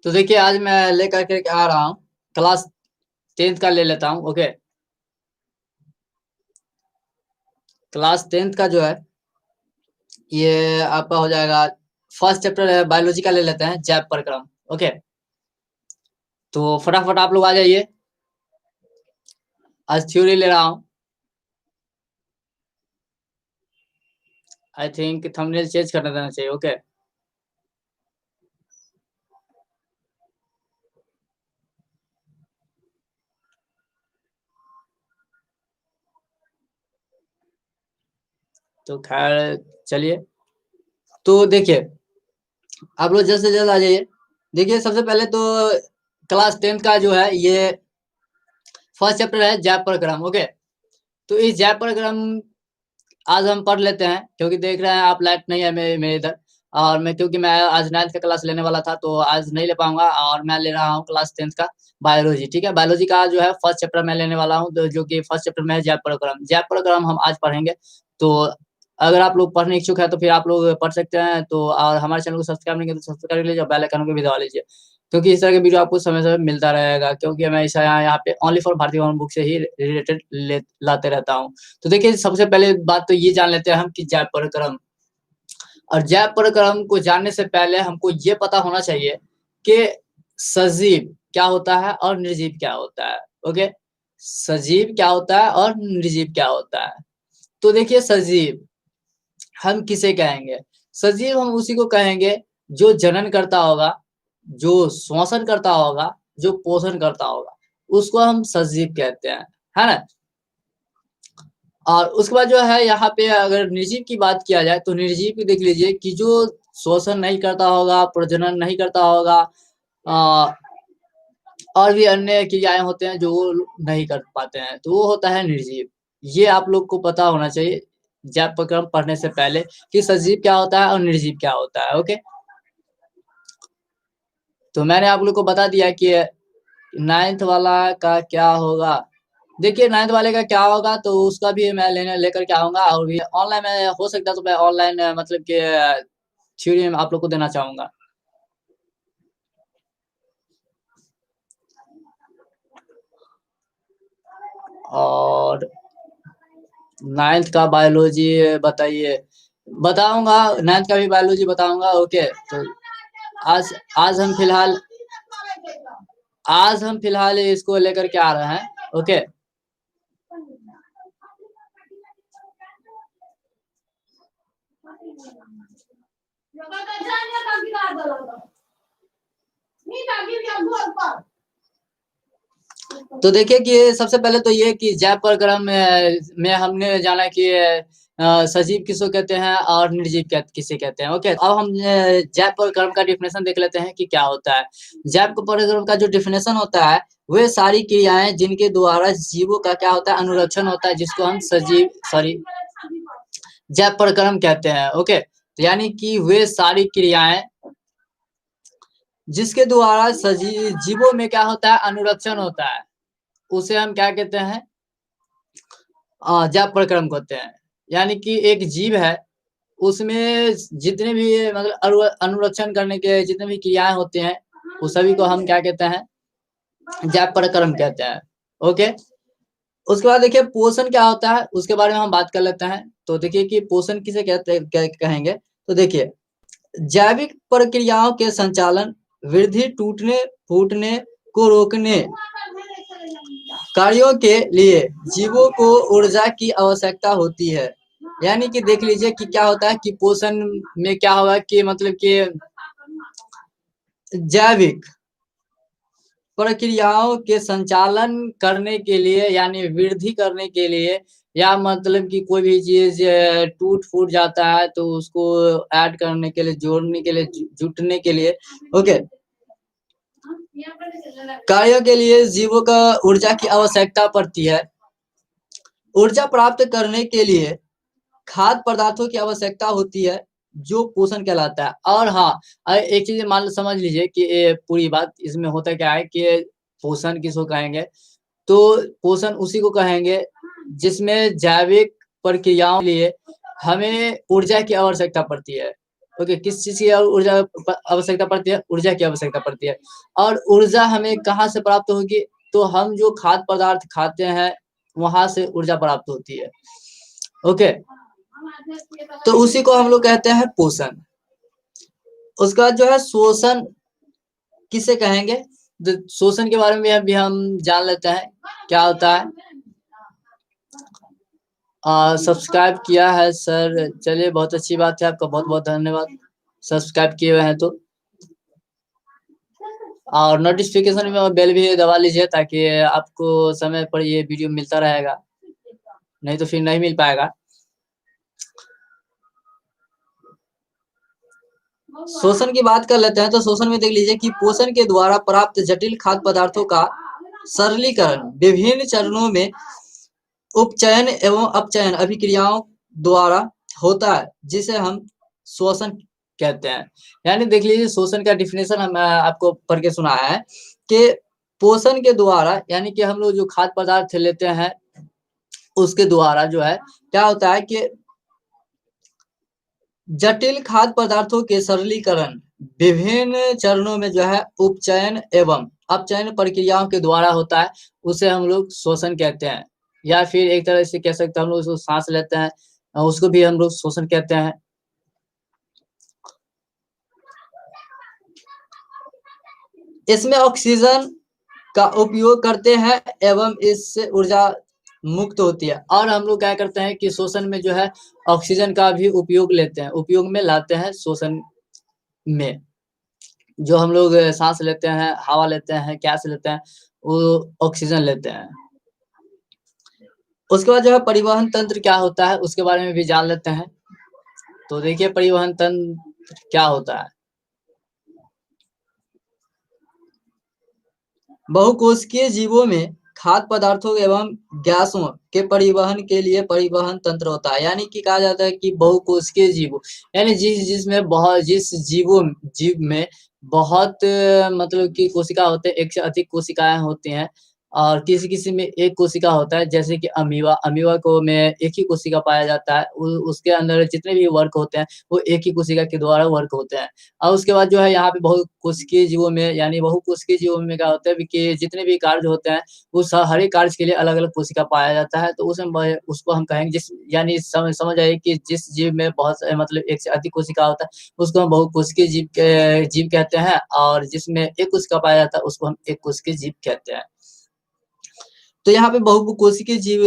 तो देखिए आज मैं लेकर के आ रहा हूँ क्लास 10th का ले लेता हूँ। ओके, क्लास 10th का जो है ये आपका हो जाएगा। फर्स्ट चैप्टर बायोलॉजी का ले लेते हैं, जैव प्रक्रम। ओके, तो फटाफट आप लोग आ जाइए। आज थ्योरी ले रहा हूँ। आई थिंक थंबनेल चेंज करने देना चाहिए। ओके, तो खैर चलिए। तो देखिए आप लोग जल्द से जल्द आ जाइए। देखिए सबसे पहले तो क्लास 10th का जो है ये फर्स्ट चैप्टर है जैव प्रक्रम। ओके, तो इस जैव प्रक्रम आज हम पढ़ लेते हैं, क्योंकि देख रहे हैं आप लाइट नहीं है मेरे इधर। और क्योंकि मैं आज 9th का क्लास लेने वाला था तो आज नहीं ले पाऊंगा, और मैं ले रहा हूँ क्लास 10th का बायोलॉजी। ठीक है, बायोलॉजी का जो है फर्स्ट चैप्टर मैं लेने वाला हूँ, जो कि फर्स्ट चैप्टर में है जैव प्रक्रम। जैव प्रक्रम हम आज पढ़ेंगे। तो अगर आप लोग पढ़ने इच्छुक है तो फिर आप लोग पढ़ सकते हैं। तो और हमारे चैनल को सब्सक्राइब नहीं किया तो सब्सक्राइब कर लीजिए, बेल आइकन को भी दबा लीजिए, क्योंकि इस तरह के वीडियो आपको समय समय मिलता रहेगा। क्योंकि मैं इस यहाँ पे ओनली फॉर भारतीय वन बुक से ही रिलेटेड लाते रहता हूँ। तो देखिए सबसे पहले बात तो ये जान लेते हैं हम कि जैव प्रक्रम। और जैव प्रक्रम को जानने से पहले हमको ये पता होना चाहिए कि सजीव क्या होता है और निर्जीव क्या होता है। ओके, सजीव क्या होता है और निर्जीव क्या होता है। तो देखिए सजीव हम किसे कहेंगे? सजीव हम उसी को कहेंगे जो जनन करता होगा, जो श्वसन करता होगा, जो पोषण करता होगा, उसको हम सजीव कहते हैं, है ना। और उसके बाद जो है यहाँ पे अगर निर्जीव की बात किया जाए तो निर्जीव की देख लीजिए कि जो श्वसन नहीं करता होगा, प्रजनन नहीं करता होगा, अ, और भी अन्य क्रियाएं होते हैं जो वो नहीं कर पाते हैं, तो वो होता है निर्जीव। ये आप लोग को पता होना चाहिए जैव प्रक्रम पढ़ने से पहले कि सजीव क्या होता है और निर्जीव क्या होता है। ओके, तो मैंने आप लोग को बता दिया कि 9th वाला का क्या होगा। देखिए 9th वाले का क्या होगा तो उसका भी मैं लेकर के आऊंगा, और भी ऑनलाइन में हो सकता है तो मैं ऑनलाइन मतलब कि थ्योरी में आप लोग को देना चाहूंगा। और 9th का बायोलॉजी बताइए, बताऊंगा। 9th का भी बायोलॉजी बताऊंगा। ओके, तो आज आज हम फिलहाल इसको लेकर के आ रहे हैं। ओके, तो देखिए कि सबसे पहले तो ये कि जैव प्रक्रम में हमने जाना कि सजीव किसको कहते हैं और निर्जीव किसे कहते हैं। ओके, अब हम जैव प्रक्रम का डिफिनेशन देख लेते हैं कि क्या होता है। जैव प्रक्रम का जो डिफिनेशन होता है वे सारी क्रियाएं जिनके द्वारा जीवों का क्या होता है, अनुरक्षण होता है, जिसको हम जैव प्रक्रम कहते हैं। ओके, तो यानी कि वे सारी क्रियाएं जिसके द्वारा जीवों में क्या होता है, अनुरक्षण होता है, उसे हम क्या कहते हैं, जैव प्रक्रम कहते हैं। यानी कि एक जीव है, उसमें जितने भी मतलब अनुरक्षण करने के जितने भी क्रियाएं होते हैं उस सभी को हम क्या कहते हैं, जैव प्रक्रम कहते हैं। ओके, उसके बाद देखिए पोषण क्या होता है उसके बारे में हम बात कर लेते हैं। तो देखिए कि पोषण किसे कहेंगे। तो देखिए जैविक प्रक्रियाओं के संचालन, वृद्धि, टूटने फूटने को रोकने कार्यों के लिए जीवों को ऊर्जा की आवश्यकता होती है। यानी कि देख लीजिए कि क्या होता है कि पोषण में क्या होगा कि मतलब कि जैविक प्रक्रियाओं के संचालन करने के लिए, यानी वृद्धि करने के लिए, या मतलब कि कोई भी चीज टूट फूट जाता है तो उसको ऐड करने के लिए, जोड़ने के लिए, जुटने के लिए, ओके, कार्यों के लिए जीवों का ऊर्जा की आवश्यकता पड़ती है। ऊर्जा प्राप्त करने के लिए खाद्य पदार्थों की आवश्यकता होती है, जो पोषण कहलाता है। और हाँ, एक चीज मान समझ लीजिए कि पूरी बात इसमें होता क्या है कि पोषण किसको कहेंगे, तो पोषण उसी को कहेंगे जिसमें जैविक प्रक्रियाओं के लिए हमें ऊर्जा की आवश्यकता पड़ती है। ओके, किस चीज़ की ऊर्जा आवश्यकता पड़ती है? ऊर्जा की आवश्यकता पड़ती है। और ऊर्जा हमें कहाँ से प्राप्त होगी? तो हम जो खाद्य पदार्थ खाते हैं, वहाँ से ऊर्जा प्राप्त होती है। ओके, तो उसी को हम लोग कहते हैं पोषण। उसका जो है शोषण किसे कहेंगे? तो शोषण के बारे में अभी हम जान लेते हैं, क्या होता है। सब्सक्राइब किया है सर, चलिए बहुत अच्छी बात है, आपका बहुत-बहुत धन्यवाद सब्सक्राइब किए हुए हैं तो। और नोटिफिकेशन में बेल भी दबा लीजिए ताकि आपको समय पर ये वीडियो मिलता रहेगा, नहीं तो फिर नहीं मिल पाएगा। शोषण की बात कर लेते हैं, तो शोषण में देख लीजिए कि पोषण के द्वारा प्राप्त जटिल खाद्य पदार्थों का सरलीकरण विभिन्न चरणों में उपचयन एवं अपचयन अभिक्रियाओं द्वारा होता है, जिसे हम शोषण कहते हैं। यानी देख लीजिए शोषण का डिफिनेशन हम आपको पढ़ के सुनाया है कि पोषण के द्वारा यानी कि हम लोग जो खाद्य पदार्थ लेते हैं, उसके द्वारा जो है क्या होता है कि जटिल खाद्य पदार्थों के सरलीकरण विभिन्न चरणों में जो है उपचयन एवं अपचयन प्रक्रियाओं के द्वारा होता है, उसे हम लोग शोषण कहते हैं। या फिर एक तरह से कह सकते हैं हम लोग उसको सांस लेते हैं, उसको भी हम लोग शोषण कहते हैं। इसमें ऑक्सीजन का उपयोग करते हैं एवं इससे ऊर्जा मुक्त होती है। और हम लोग क्या करते हैं कि शोषण में जो है ऑक्सीजन का भी उपयोग लेते हैं, उपयोग में लाते हैं शोषण में। जो हम लोग सांस लेते हैं, हवा लेते हैं, क्या से लेते हैं, वो ऑक्सीजन लेते हैं। उसके बाद जो है परिवहन तंत्र क्या होता है, उसके बारे में भी जान लेते हैं। तो देखिए परिवहन तंत्र क्या होता है। बहुकोशिकीय जीवों में खाद्य पदार्थों एवं गैसों के परिवहन के लिए परिवहन तंत्र होता है। यानी कि कहा जाता है कि बहुकोशिकीय जीव यानी जिस जीव में बहुत मतलब कि कोशिका होते हैं, एक से अधिक कोशिकाएं होती हैं। और किसी-किसी में एक कोशिका होता है, जैसे कि अमीबा, अमीबा को में एक ही कोशिका पाया जाता है। उ उसके अंदर जितने भी वर्क होते हैं, वो एक ही कोशिका के द्वारा वर्क होते हैं। और उसके बाद जो है यहाँ पे बहुकोशिकीय जीवों में यानी बहुकोशिकीय जीवों में क्या होता है कि जितने भी कार्य होते हैं, उस हर एक कार्य के लिए अलग-अलग कोशिका पाया जाता है। तो उसमें उसको हम कहेंगे यानी समझ आइए कि जिस जीव में मतलब एक से अधिक कोशिका होता है, उसको हम बहुकोशिकीय जीव कहते हैं। और जिसमें एक कोशिका पाया जाता है, उसको हम एक कोशिकीय जीव कहते हैं। तो यहाँ पे बहुकोशिकीय जीव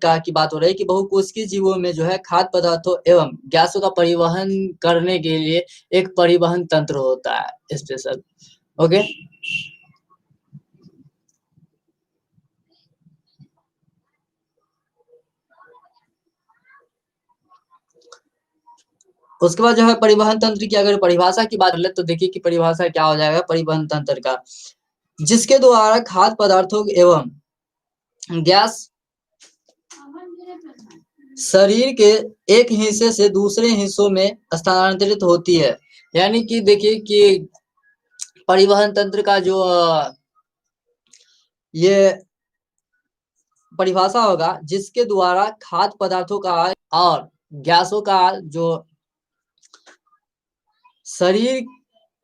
का की बात हो रही है कि बहुकोशिकीय जीवों में जो है खाद्य पदार्थों एवं गैसों का परिवहन करने के लिए एक परिवहन तंत्र होता है स्पेशल। ओके, उसके बाद जो है परिवहन तंत्र की अगर परिभाषा की बात करें तो देखिए कि परिभाषा क्या हो जाएगा परिवहन तंत्र का, जिसके द्वारा खाद्य पदार्थों एवं गैस शरीर के एक हिस्से से दूसरे हिस्सों में स्थानांतरित होती है। यानी कि देखिए कि परिवहन तंत्र का जो ये परिभाषा होगा, जिसके द्वारा खाद्य पदार्थों का और गैसों का जो शरीर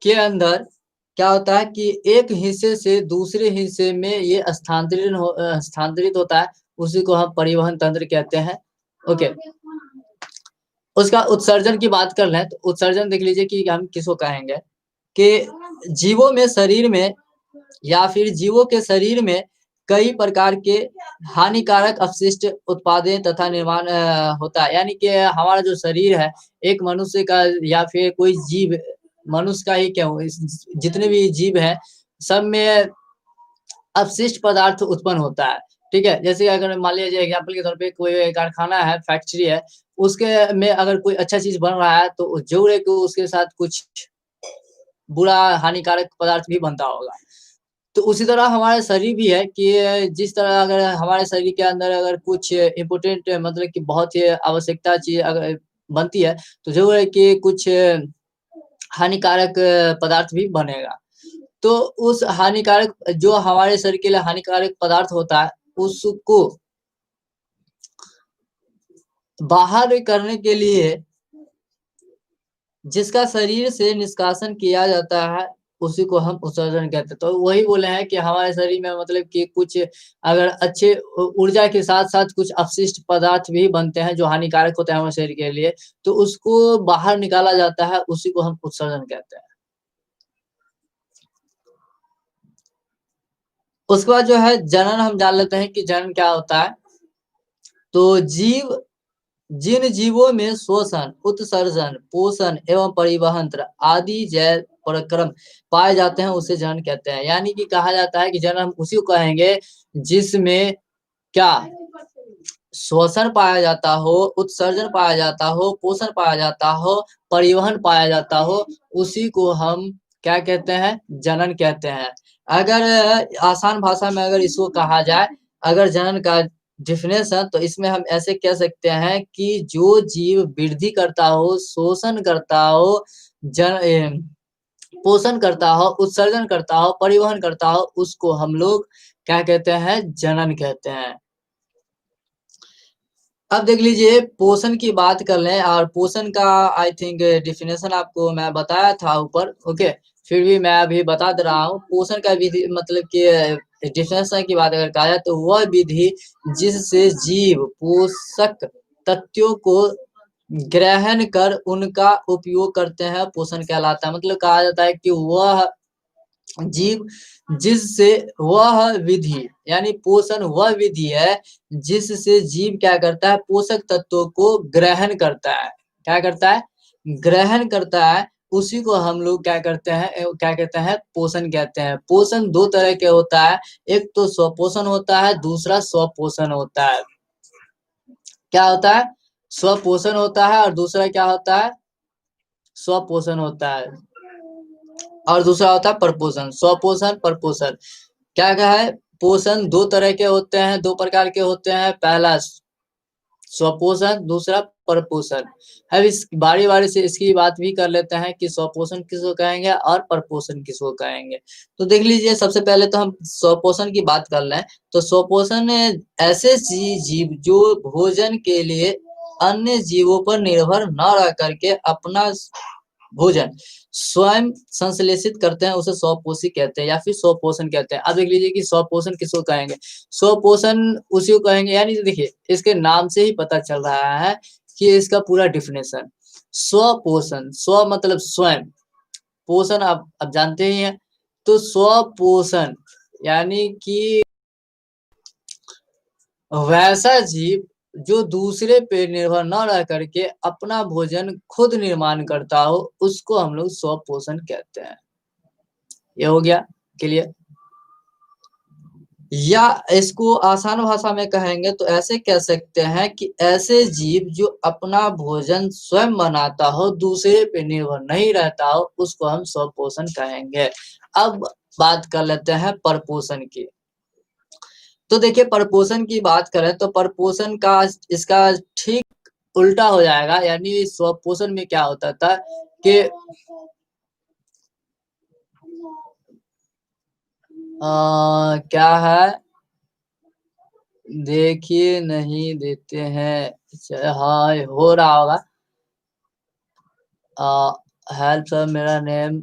के अंदर क्या होता है कि एक हिस्से से दूसरे हिस्से में ये स्थानांतरित होता है, उसी को हम परिवहन तंत्र कहते हैं। ओके, उसका उत्सर्जन की बात कर लें तो उत्सर्जन देख लीजिए कि हम किसको कहेंगे कि जीवों में शरीर में या फिर जीवों के शरीर में कई प्रकार के हानिकारक अपशिष्ट उत्पादन तथा निर्माण होता है। यानी कि हमारा जो शरीर है, एक मनुष्य का या फिर कोई जीव, मनुष्य का ही क्यों, जितने भी जीव हैं, सब में अपशिष्ट पदार्थ उत्पन्न होता है। ठीक है? जैसे अगर मान लीजिए एग्जाम्पल के तौर पे कोई कारखाना है, फैक्ट्री है, उसके में अगर कोई अच्छा चीज़ बन रहा है, तो ज़रूर है कि उसके साथ कुछ बुरा हानिकारक पदार्थ भी बनता होगा। तो उसी तरह हमारा शरीर भी है कि जिस तरह अगर हमारे शरीर के अंदर अगर कुछ इम्पोर्टेंट मतलब कि बहुत ही आवश्यकता चीज़ अगर बनती है, तो ज़रूर है कि कुछ हानिकारक पदार्थ भी बनेगा। तो उस हानिकारक जो हमारे शरीर के लिए हानिकारक पदार्थ होता है, उसको बाहर करने के लिए जिसका शरीर से निष्कासन किया जाता है उसी को हम उत्सर्जन कहते हैं। तो वही बोले हैं कि हमारे शरीर में मतलब कि कुछ अगर अच्छे ऊर्जा के साथ-साथ कुछ अपशिष्ट पदार्थ भी बनते हैं जो हानिकारक होते हैं हमारे शरीर के लिए, तो उसको बाहर निकाला जाता है, उसी को हम उत्सर्जन कहते हैं। उसके बाद जो है जनन हम जान लेते हैं कि जनन क्या होता है। तो जिन जीवों में श्वसन, उत्सर्जन, पोषण एवं परिवहन आदि जैव प्रक्रम पाए जाते हैं उसे जनन कहते हैं। यानी कि कहा जाता है कि जनन हम उसी को कहेंगे जिसमें क्या श्वसन पाया जाता हो, उत्सर्जन पाया जाता हो, पोषण पाया जाता हो, परिवहन पाया जाता हो, उसी को हम क्या कहते हैं? जनन कहते हैं। अगर आसान भाषा में अगर इसको कहा जाए, अगर जनन का डेफिनेशन तो इसमें हम ऐसे कह सकते हैं कि जो जीव वृद्धि करता हो, शोषण करता हो, पोषण करता हो, उत्सर्जन करता हो, परिवहन करता हो, उसको हम लोग क्या कहते हैं? जनन कहते हैं। अब देख लीजिए पोषण की बात कर लें और पोषण का आई थिंक डेफिनेशन आपको मैं बताया था ऊपर, ओके। फिर भी मैं अभी बता दे रहा हूँ। पोषण का विधि मतलब कि डेफिनेशन की बात अगर कहा जाए तो वह विधि जिससे जीव पोषक तत्वों को ग्रहण कर उनका उपयोग करते हैं पोषण कहलाता है। मतलब कहा जाता है कि वह जीव जिससे वह विधि यानी पोषण वह विधि है जिससे जीव क्या करता है? पोषक तत्वों को ग्रहण करता है। क्या करता है? ग्रहण करता है। उसी को हम लोग क्या करते हैं? क्या कहते हैं? पोषण कहते हैं। पोषण 2 तरह के होता है। एक तो स्वपोषण होता है, दूसरा स्वपोषण होता है। क्या होता है? स्वपोषण होता है और दूसरा क्या होता है? स्वपोषण होता है। और दूसरा होता है परपोषण। स्वपोषण, परपोषण। क्या है? पोषण 2 तरह के होते हैं, 2 प्रकार के होते हैं। पहला स्वपोषण, दूसरा परपोषण। अब इस बारी-बारी से इसकी बात भी कर लेते हैं कि स्वपोषण किसको कहेंगे और परपोषण किसको कहेंगे। तो देख लीजिए सबसे पहले तो हम स्वपोषण की बात कर लें, तो स्वपोषण ऐसे जीव जो भोजन के लिए अन्य जीवों पर निर्भर न रह करके अपना भोजन स्वयं संश्लेषित करते हैं, उसे स्वपोषी कहते हैं या फिर स्वपोषण कहते हैं। अब देख लीजिए कि स्वपोषण किसको कहेंगे? स्वपोषण उसी को कहेंगे यानी देखिए इसके नाम से ही पता चल रहा है कि इसका पूरा डेफिनेशन स्वपोषण, स्व मतलब स्वयं, पोषण आप जानते ही हैं। तो स्वपोषण यानी कि वैसा जीव जो दूसरे पे निर्भर न रह करके अपना भोजन खुद निर्माण करता हो, उसको हम लोग स्वपोषण कहते हैं। ये हो गया क्लियर? या इसको आसान भाषा में कहेंगे तो ऐसे कह सकते हैं कि ऐसे जीव जो अपना भोजन स्वयं बनाता हो, दूसरे पे निर्भर नहीं रहता हो, उसको हम स्वपोषण कहेंगे। अब बात कर लेते हैं परपोषण की। तो देखिए परपोषण की बात करें तो परपोषण का इसका ठीक उल्टा हो जाएगा। यानी स्वपोषण में क्या होता था कि क्या है देखिए नहीं देते हैं। हाँ हो रहा होगा। हेल्प सर मेरा नेम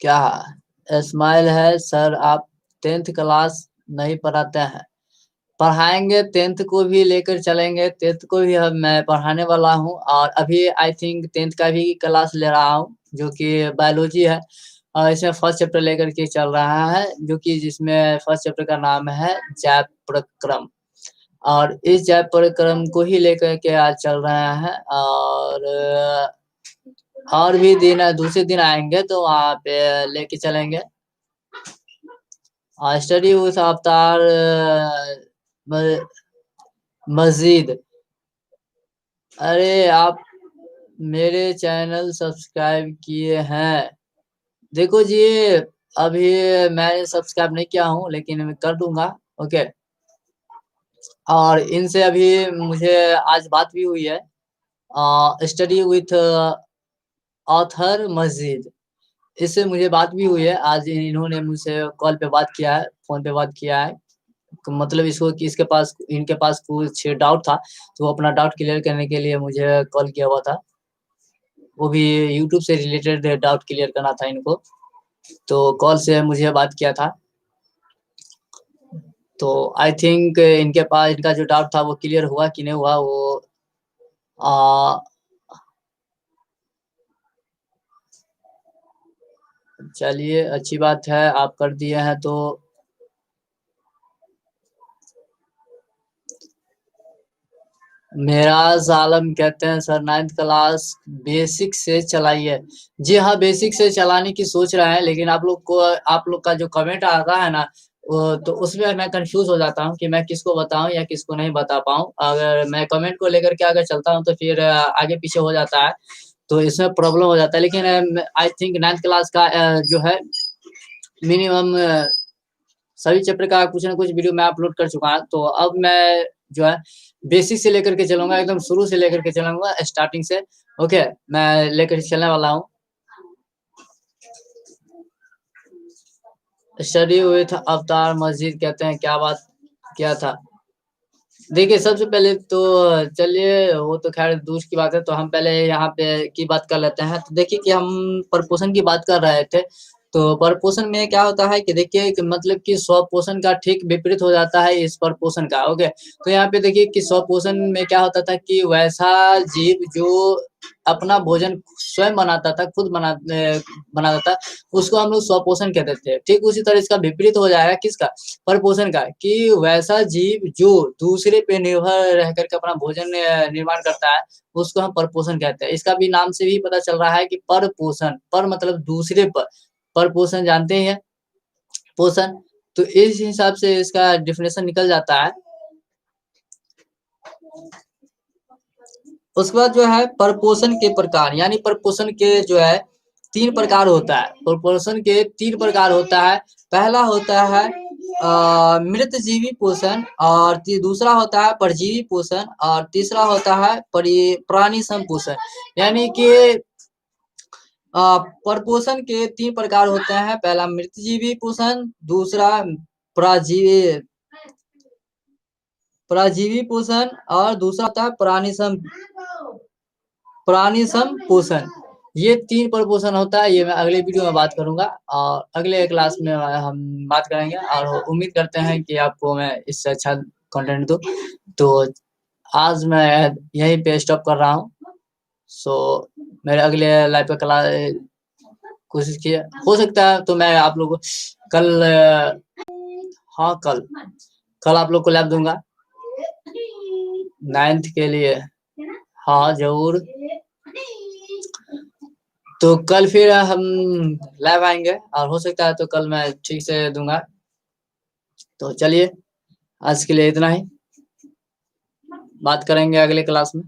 क्या है? इस्माइल है सर। आप 10th क्लास नहीं पढ़ाते हैं? पढ़ाएंगे, 10th को भी लेकर चलेंगे। 10th को भी हम मैं पढ़ाने वाला हूँ और अभी आई थिंक 10th का भी क्लास ले रहा हूँ जो कि बायोलॉजी है। और इसमें फर्स्ट चैप्टर लेकर के चल रहा है जो कि जिसमें फर्स्ट चैप्टर का नाम है जैव प्रक्रम। और इस जैव प्रक्रम को ही लेकर के आज चल रहा है। और भी दिन दूसरे दिन आएंगे तो वहाँ पे लेके चलेंगे। स्टडी विथ अवतार मस्जिद। अरे आप मेरे चैनल सब्सक्राइब किए हैं? देखो जी अभी मैं सब्सक्राइब नहीं किया हूँ लेकिन मैं कर दूंगा, ओके। और इनसे अभी मुझे आज बात भी हुई है स्टडी विथ ऑथर मस्जिद। इससे मुझे बात भी हुई है। आज इन्होंने मुझसे कॉल पे बात किया है, फोन पे बात किया है। मतलब इसको इसके पास इनके पास कुछ डाउट था, तो वो अपना डाउट क्लियर करने के लिए मुझे कॉल किया हुआ था। वो भी यूट्यूब से रिलेटेड डाउट क्लियर करना था इनको, तो कॉल से मुझे बात किया था। तो आई थिंक इनके पास इनका जो डाउट था वो क्लियर हुआ कि नहीं हुआ, वो आ, चलिए अच्छी बात है, आप कर दिए हैं तो। मेरा आलम कहते हैं सर 9th क्लास बेसिक से चलाइए। जी हाँ, बेसिक से चलाने की सोच रहे हैं, लेकिन आप लोग का जो कमेंट आता है ना, वो तो उसमें मैं कंफ्यूज हो जाता हूँ कि मैं किसको बताऊं या किसको नहीं बता पाऊं। अगर मैं कमेंट को लेकर के अगर चलता हूं तो फिर आगे पीछे हो जाता है, तो इसमें प्रॉब्लम हो जाता है। लेकिन आई थिंक 9th क्लास का जो है मिनिमम सभी चैप्टर का कुछ ना कुछ वीडियो मैं अपलोड कर चुका हूँ। तो अब मैं जो है बेसिक से लेकर के चलूंगा, एकदम शुरू से लेकर के चलूंगा, स्टार्टिंग से। ओके, मैं लेकर के चलने वाला हूँ। स्टडी विथ अवतार मस्जिद कहते हैं, क्या बात क्या था। देखिए सबसे पहले तो चलिए, वो तो खैर दूर की बात है, तो हम पहले यहाँ पे की बात कर लेते हैं। तो देखिए कि हम प्रपोशन की बात कर रहे थे। तो प्रपोशन में क्या होता है कि देखिए कि मतलब कि स्वपोषण का ठीक विपरीत हो जाता है इस प्रपोशन का। ओके, तो यहाँ पे देखिए कि स्वपोषण में क्या होता था कि वैसा जीव जो अपना भोजन स्वयं बनाता था, खुद बनाता था, उसको हम लोग स्वपोषण कहते थे। ठीक उसी तरह इसका विपरीत हो जाएगा किसका, परपोषण का, कि वैसा जीव जो दूसरे पे निर्भर रह करके अपना भोजन निर्माण करता है, उसको हम परपोषण कहते हैं। इसका भी नाम से भी पता चल रहा है कि परपोषण, पर मतलब दूसरे पर, परपोषण जानते हैं पोषण, तो इस हिसाब से इसका डिफिनेशन निकल जाता है। उसके बाद जो है परपोषण के प्रकार, यानी परपोषण के जो है 3 प्रकार होता है। परपोषण के 3 प्रकार होता है। पहला होता है मृत जीवी पोषण, और दूसरा होता है परजीवी पोषण, और तीसरा होता है प्राणी संपोषण। यानी कि परपोषण के 3 प्रकार होते हैं। पहला मृतजीवी पोषण, दूसरा प्राजीवी प्राजीवी पोषण, और दूसरा होता है प्राणी संपोषण। ये 3 प्रपोषण होता है। ये मैं अगले वीडियो में बात करूंगा, और अगले क्लास में हम बात करेंगे, और उम्मीद करते हैं कि आपको मैं इससे अच्छा कंटेंट दूं। तो आज मैं यहीं पे स्टॉप कर रहा हूँ। सो मेरे अगले लाइव पे क्लास कोशिश किए, हो सकता है तो मैं आप लोगों को कल, हाँ कल कल आप लोग को लैब दूंगा 9th के लिए। हाँ जरूर। तो कल फिर हम लाइव आएंगे, और हो सकता है तो कल मैं ठीक से दूंगा। तो चलिए, आज के लिए इतना ही, बात करेंगे अगले क्लास में।